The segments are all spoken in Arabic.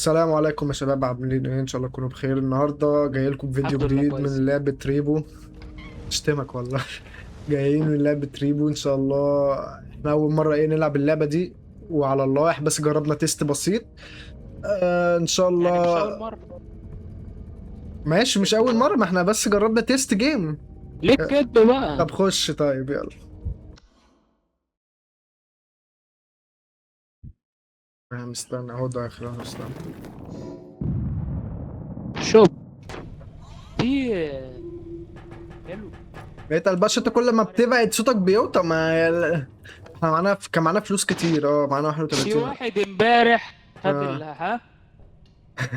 السلام عليكم يا شباب، عاملين ايه؟ ان شاء الله تكونوا بخير. النهارده جاي لكم فيديو الحمد لله جديد كويس. من لعبة ريبو. اشتمك والله. جايين من لعبة ريبو ان شاء الله. احنا اول مرة نلعب اللعبة دي، وعلى الله احنا بس جربنا تيست بسيط. ان شاء يعني مش الله. اول مره. ماشي، مش اول مرة، ما احنا بس جربنا تيست جيم. ليه آه، كدب بقى؟ طب خش، طيب يلا. استنى اهو داخل اهو، استنى. شوف دي حلو. لقيت الباشا، انت كل ما بتبعد صوتك بيوطى. ما احنا معانا كان معانا فلوس كتير، معانا في 31. واحد امبارح خد اه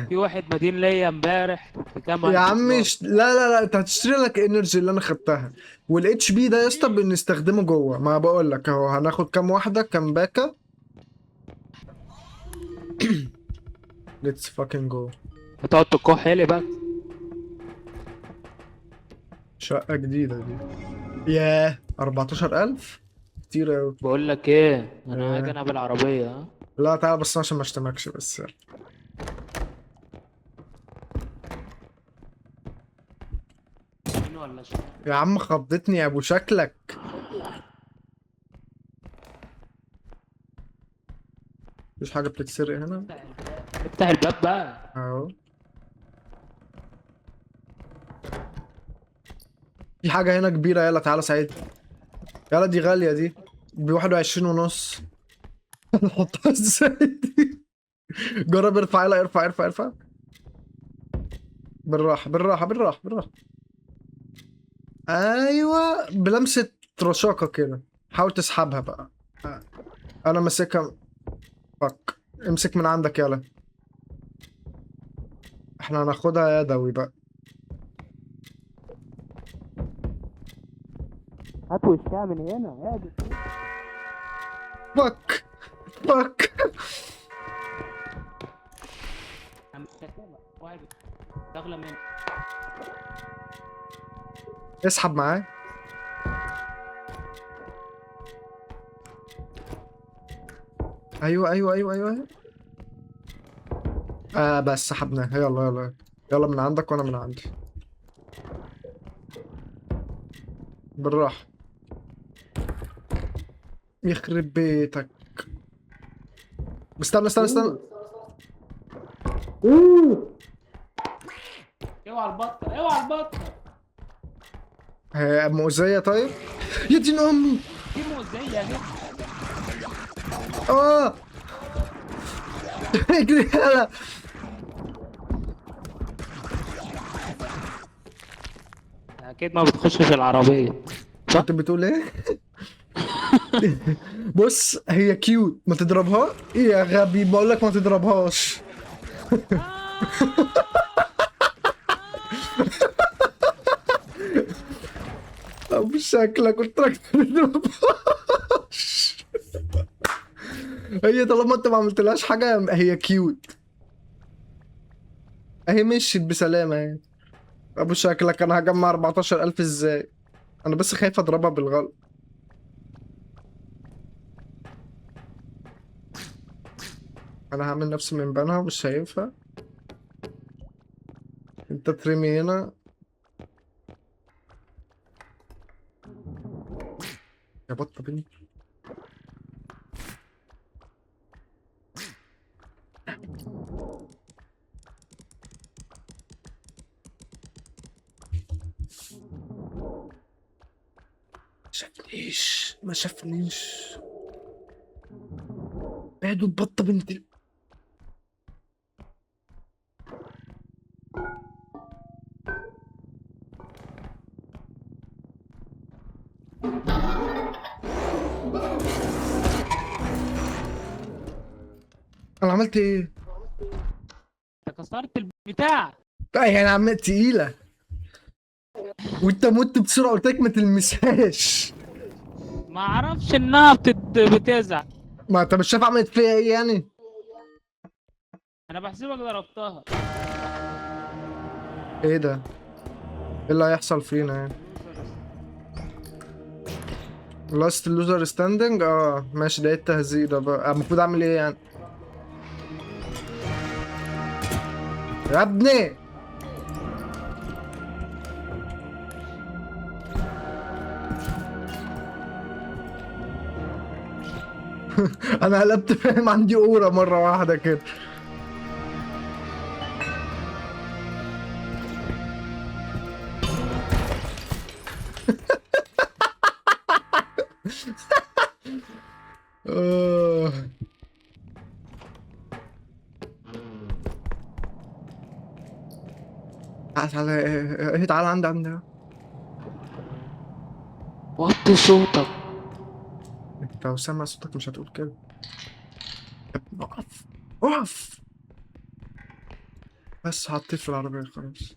في واحد مدين ليا امبارح بكام يا الف عم دولار لا انت هتشتري لك انرجي اللي انا خدتها. والاتش بي ده يا اسطى بنستخدمه جوه. ما بقول لك اهو، هناخد كام واحده، كام باكا. ليتس فاكينج جو. هتقعد تكح لي بقى. شقه جديده دي. ياه، 14,000 كتير قوي. بقول لك ايه، انا هاجي انا بالعربيه ها. لا تعال بس عشان ما اشتمكش بس. مين ولا شو؟ يا عم خضتني يا ابو شكلك. مفيش حاجه بتتسرق هنا. افتح الباب بقى. اهو. في حاجه هنا كبيره، يلا تعالى سعيد. يلا دي غاليه دي، ب 21 ونص. نحطها ازاي دي؟ جرب ارفع، يلا ارفع ارفع ارفع. بالراحة بالراحة بالراحة بالراحة. ايوه، بلمسة رشاقة كده. حاول تسحبها بقى. انا ماسكها. فك. امسك من عندك يلا. احنا هناخدها يدوي بقى. هات وشها من هنا يا دي. فك. فك. عم تاكلها واحد داخله مني. اسحب معاه. ايوه ايوه ايوه ايوه ايوه. بس سحبناها، يلا يلا. يلا من عندك وانا من عندي. بالراحة. يخرب بيتك. استنى استنى استنى. اوعى البطه، اوعى البطه. هي مؤذية طيب. يا دين امي. دي مؤذيه جدا. اه. اجري يلا. اكيد ما بتخشش العربيه صح. كنت بتقول ايه؟ بص هي كيوت، ما تضربها يا غبي، بقول لك ما تضربهاش. او شكلك قلت لك ما تضربهاش. هي طالما انت ما عملتلهاش حاجه هي كيوت. اهي مشيت بسلامه اهي. ابو شكلك انا هجمع 14,000 ازاي؟ انا بس خايف اضربها بالغلط. انا هعمل نفسي من بينها مش شايفها. انت ترمي هنا. يا بطه بنت. شافنيش ما شافنيش. بعدوا البطه بنت انا عملت ايه؟ انت كسرت البتاع. يعني عملت تقيله. وانت مت بسرعه، قلت لك ما تلمسهاش. ما اعرفش انها بتزعل. ما انت مش شايف عملت فيها ايه يعني؟ انا بحسبك ضربتها. ايه ده؟ ايه اللي هيحصل فينا يعني؟ لاست لوزر ستاندنج. ماشي، ده ايه التهزيق ده بقى؟ المفروض اعمل ايه يعني؟ يا ابني انا قلبت فاهم عندي اورا مره واحده كده. آه. تعال تعال ايه، تعال عندي. وطي صوتك. انت لو سامع صوتك مش هتقول كده. يا ابني اقف، اقف. بس حطيت في العربية خلاص.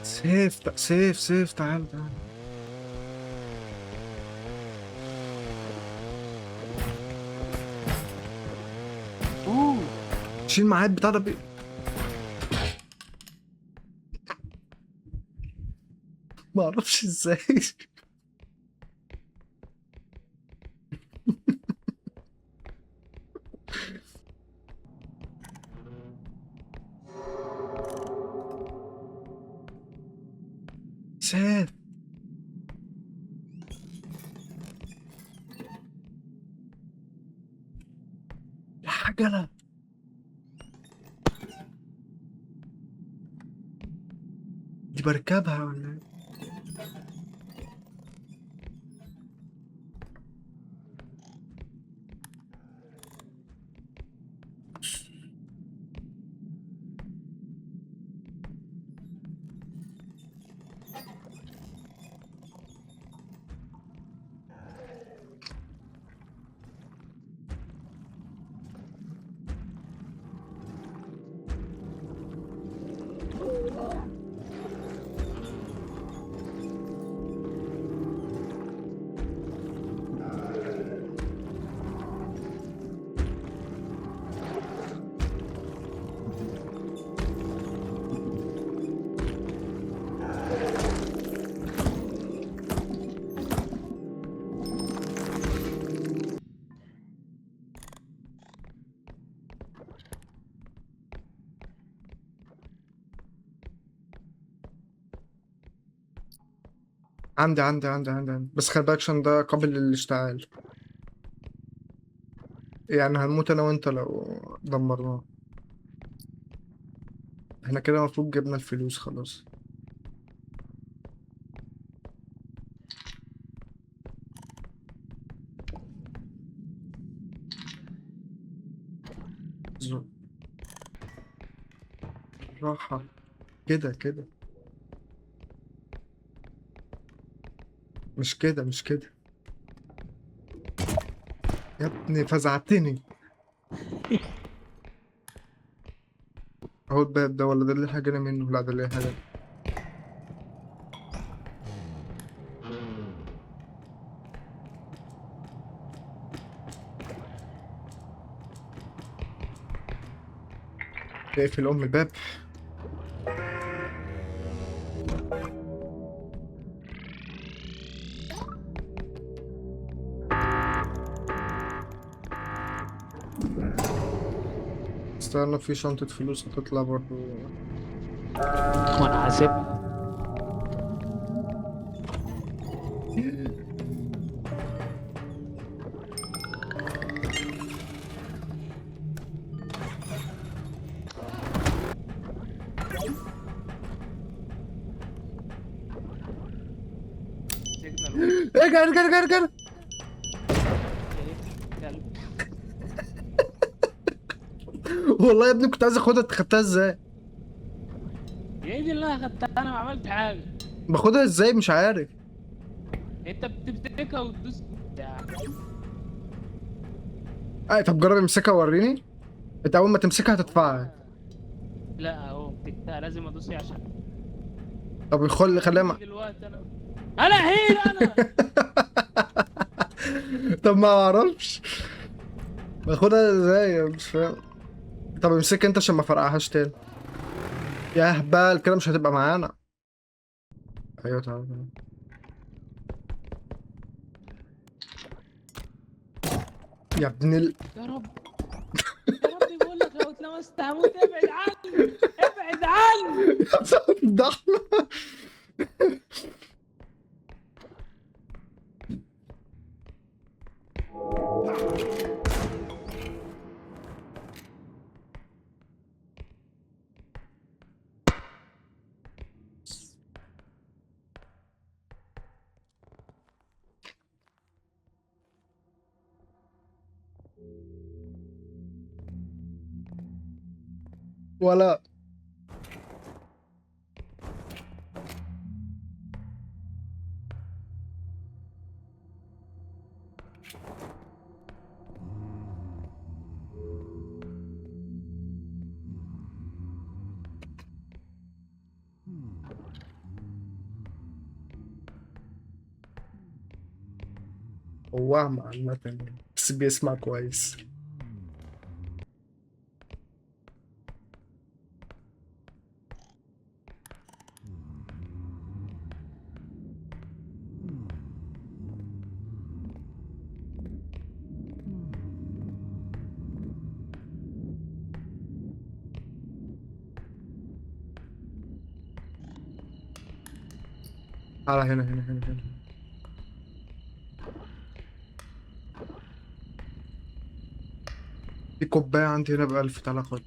سيف تعال تعال. اوه. شيل معايا البتاع ده ما اعرفش ازاي. سيف. يا حاجة دي بركبها ولا ايه؟ عندي بس خلي بالك عشان ده قابل للاشتعال. يعني هنموت انا وانت لو دمرناه. احنا كده المفروض جبنا الفلوس خلاص. ز- راحة. كده. مش كده. يا ابني فزعتني. اهو الباب ده ولا ده اللي حاجة منه؟ لا ده اللي حاجة. اقفل ام الباب. استنى في شنطة فلوس هتطلع برضو. وانا حاسبها. سيجنال وقف. ارجع. كلب. والله يا ابني كنت عايز اخدها، انت خدتها ازاي؟ ايه دي اللي انا خدتها؟ انا ما عملت حاجه. باخدها ازاي مش عارف. انت بتمسكها وتدوس بتاع. طب جرب امسكها وريني. انت اول ما تمسكها هتدفعها. لا اهو مسكتها، لازم ادوس إيه عشان طب خليها دلوقتي انا هنا انا. طب ما اعرفش باخدها ازاي، مش فاهم. طب امسك انت عشان ما فرقعهاش تاني. يا هبال كده مش هتبقى معانا. ايوه تمام. يا ابن يا رب، يا ربي بقول لك لو اتلمست هموت، ابعد عني، ابعد عني. ده ولا. هو عامة بس بيسمع كويس. تعالى هنا. في كوباية عندي هنا ب1000، تعالى خد.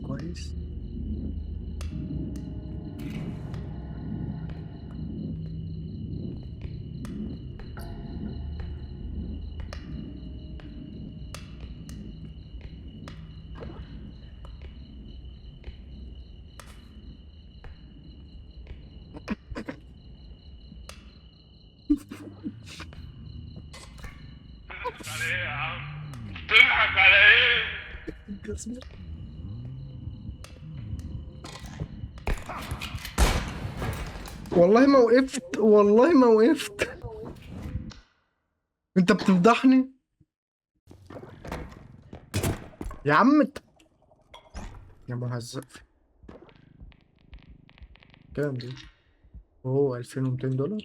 كويس. تضحك على ايه يا عم؟ تضحك على ايه؟ والله ما وقفت، والله ما وقفت. انت بتفضحني يا عم يا مهزأ. كام دي؟ اوه 2200 دولار.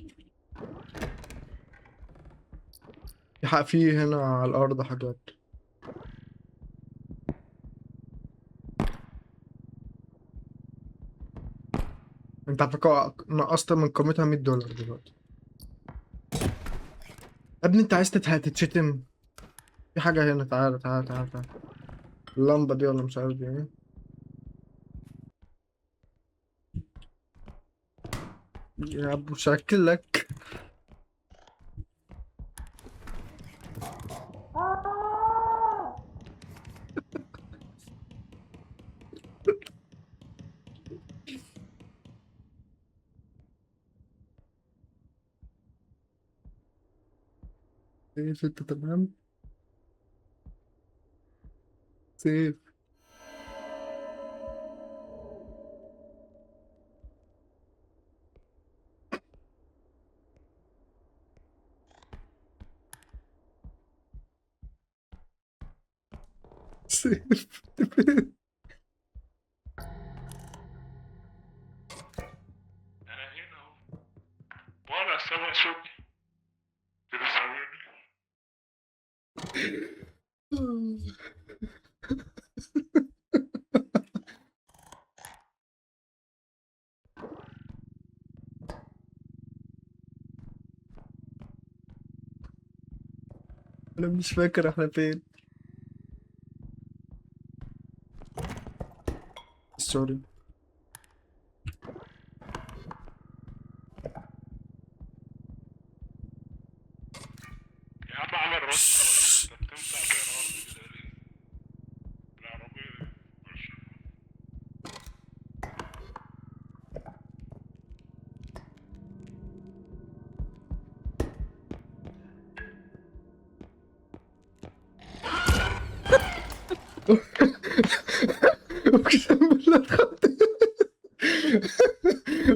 في هنا على الأرض حاجات. انت على فكرة نقصت من قيمتها $100 دلوقتي. يا ابني انت عايز تتشتم. في حاجة هنا، تعالى. اللمبة دي ولا مش عارف دي ايه. يا ابو شكل لك. سيف انت تمام. سيف. سيف. انا هنا اهو، ولا سامع صوتي تلسعوني. انا مش فاكر احنا فين. سوري. يا عم على الرص خلاص، انت بتمسح بيا الارض كده ليه؟ بالعربية. اقسم بالله اتخضيت.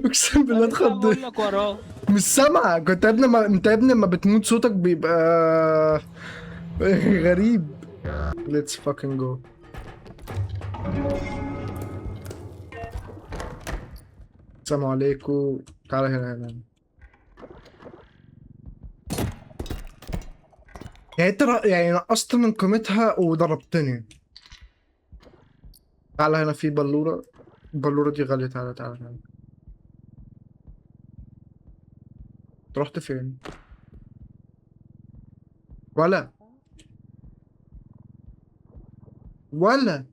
اقسم بالله أنا لسه بقول اتخضيت. لك وراه. مش سامعة، كنت يا ابني ما انت يا ابني لما بتموت صوتك بيبقى غريب. Let's fucking go. السلام عليكم. تعالى هنا. يعني انت يعني نقصت من قيمتها وضربتني. تعالى هنا في بلورة. البلورة دي غالية. تعالى. انت رحت فين؟ ولا ولا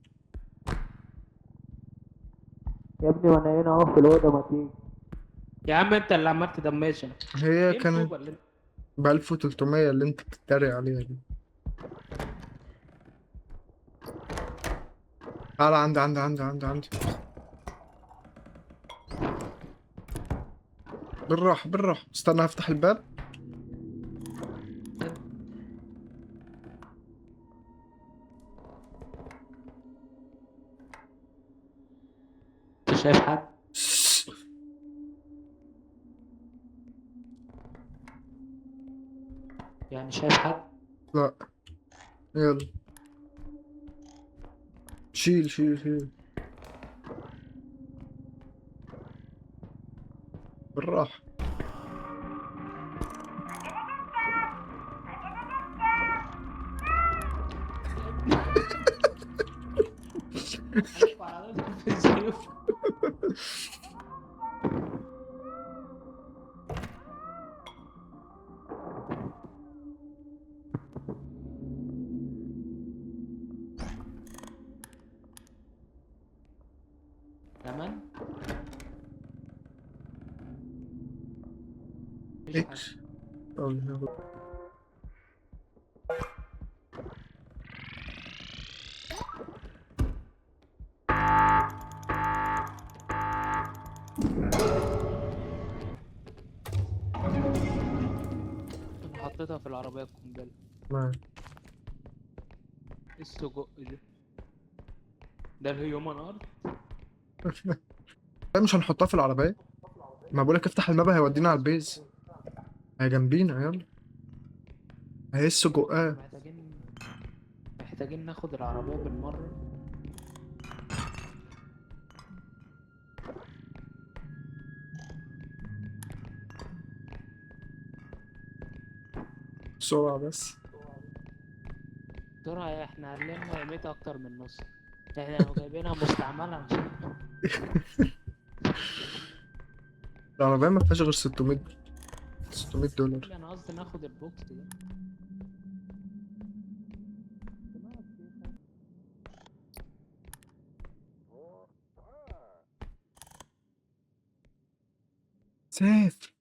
يا ابني وانا هنا اهو في الاوضه، ما تيجي يا عم، انت اللي عمال تدمشها. هي ايه كانت الطوبه اللي انت؟ ب 1300 اللي انت بتتريق عليها دي. تعالى عندي. بالراحة استنى هفتح الباب. انت شايف حد؟ يعني شايف حد؟ لا. يلا. شيل. بالراحة. هلف على ضهري في الزيوت. كمان مفيش حد. ايش؟ يلا. انا حطيتها في العربيه القنبله. ما. ايه السجق ده الهيومن ارت. لا مش هنحطها في العربية. ما بقولك افتح الماب هيودينا على البيز. هي جنبينا يلا. هي السجقات. محتاجين ناخد العربيه بالمره. بسرعة بس. بسرعه، احنا قللنا قيمتها اكتر من نص. احنا لو جايبينها مستعمله مش العربية ما فيهاش غير 600 $600. انا قصدي ناخد البوكس ده. سيف.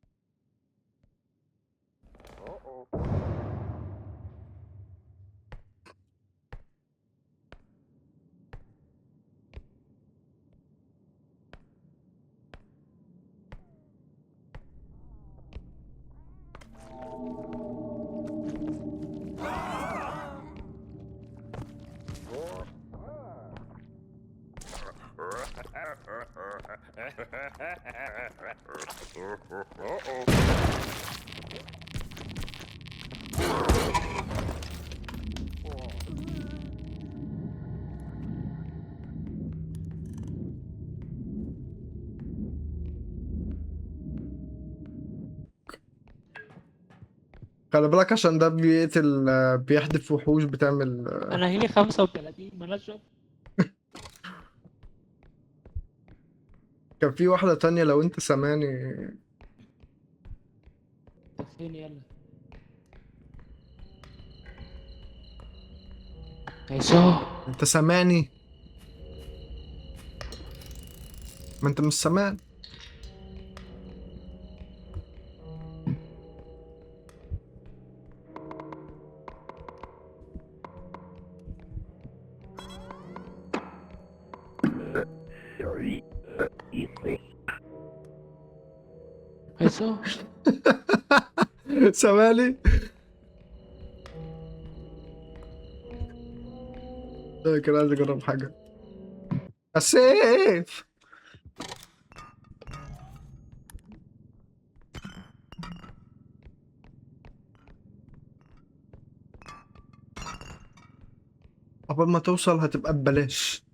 خلي بالك عشان ده بيقتل، بيحدف وحوش بتعمل. انا هيلي 35 مالهاش شغل. كان في واحدة تانية لو انت سامعني. انت فين يلا؟ هيسو. انت سامعني؟ ما انت مش سامعني. هيسو. سامعني؟ كان عايز اجرب حاجة. السيف. قبل ما توصل هتبقى ببلاش.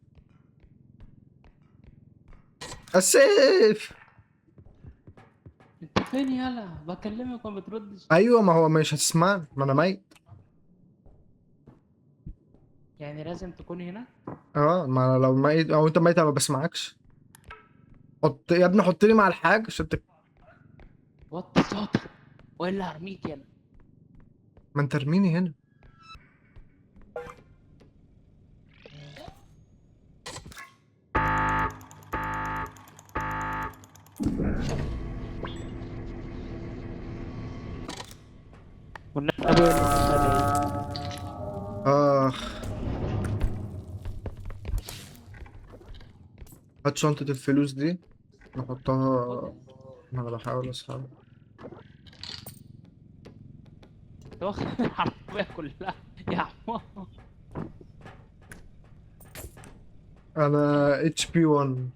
السيف. انت فين يالا؟ بكلمك وما بتردش. ايوه، ما هو مش هتسمعني، ما انا ميت. يعني لازم تكون هنا. اه، ما أنا لو ميت او انت ميت أنا ما بسمعكش. حط يا ابني، حط لي مع الحاج عشان وطي صوتك والا هرميك يالا. ما انت ارميني هنا. والنبي قول له مساعدة اخ. هات شنطة الفلوس دي نحطها. ايه؟ ما انا بحاول اسحب. انت واخد العربية كلها يا عمو. انا اتش بي 1.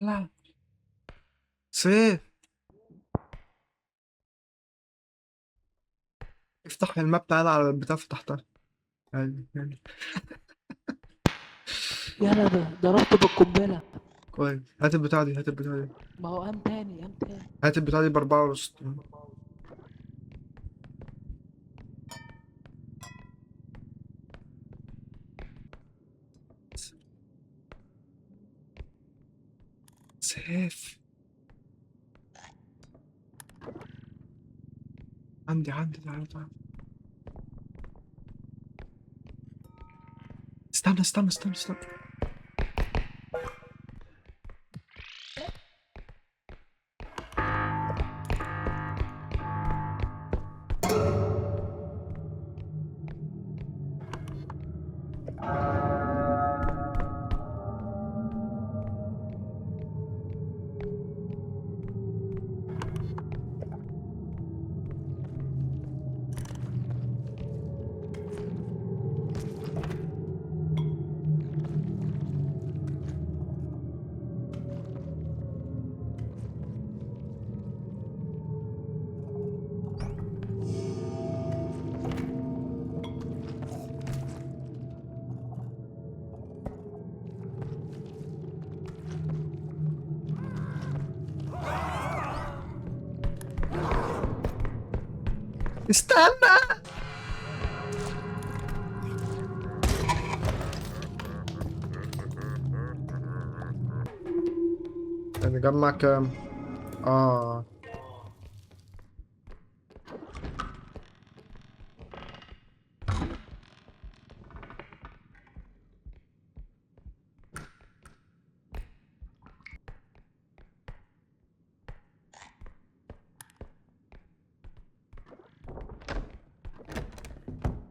لا. سيف. افتح الماب، تعالى على البتاع، فتحتها. يعني. يالا ده ضربته بالقنبلة. كويس، هات البتاع دي، هات البتاع دي. ما هو قام تاني قام تاني. هات البتاع دي ب64. سيف. عندي، تعالى تعالى. استنى. استنى. نجمع كام؟ اه.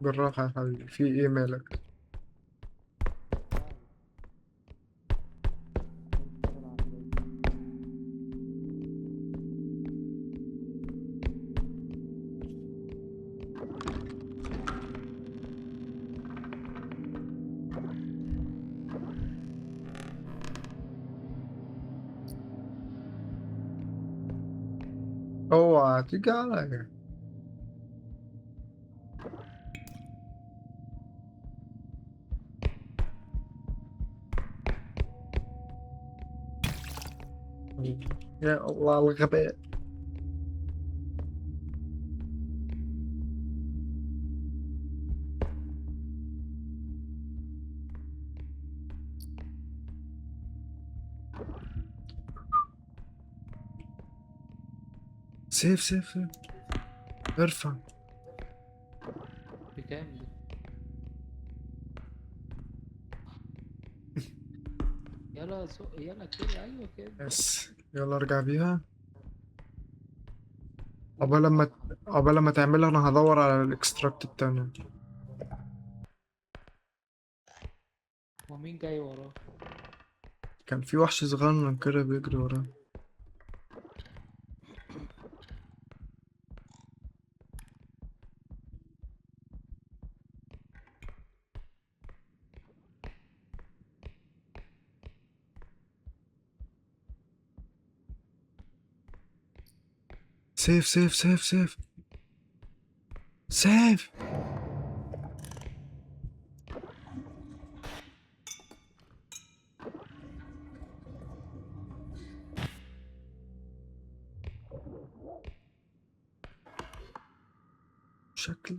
بالراحة يا حبيبي، في ايه مالك؟ اوعى تيجي عليا. يا الله على الغباء. سيف. ارفع. بكام ده؟ يلا زق، يلا كده، ايوه كده. بس يلا ارجع بيها. قول عقبال ما الصح. عقبال ما تعملها انا هدور على الاكستراكت التانية. هو مين جاي وراه؟ كان في وحش صغنن كده بيجري وراه. سيف سيف سيف سيف سيف. شكل.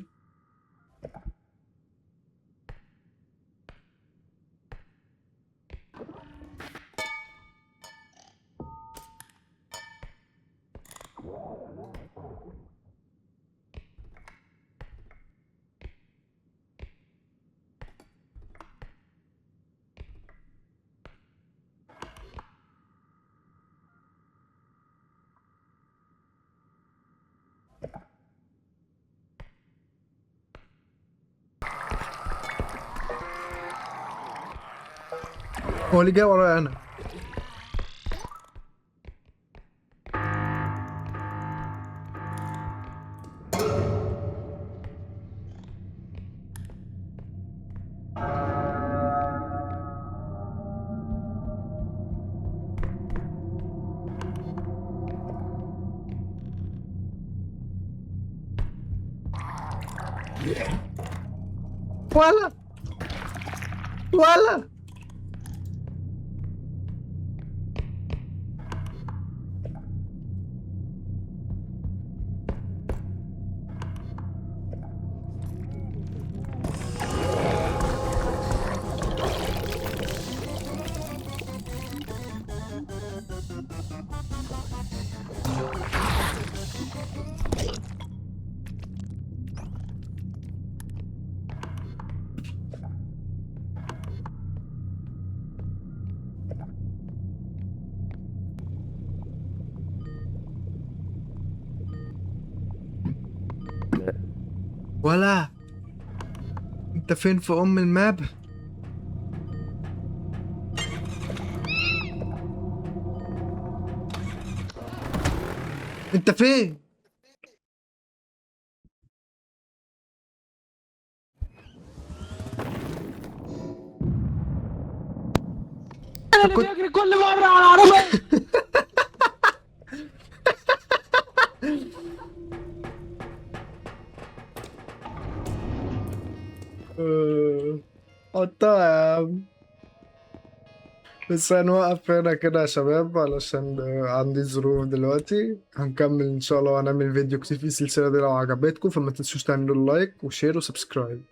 هو اللي جاي ورايا انا. ولا ولا ولا انت فين في ام الماب؟ انت فين؟ انا طب اللي كنت بيجري كل مره على العربيه. حطها يا عم. بس هنوقف هنا كده يا شباب علشان عندي ظروف دلوقتي. هنكمل ان شاء الله وهنعمل فيديو كتير في السلسلة دي لو عجبتكم، فما تنسوش تعملوا لايك وشير وسبسكرايب.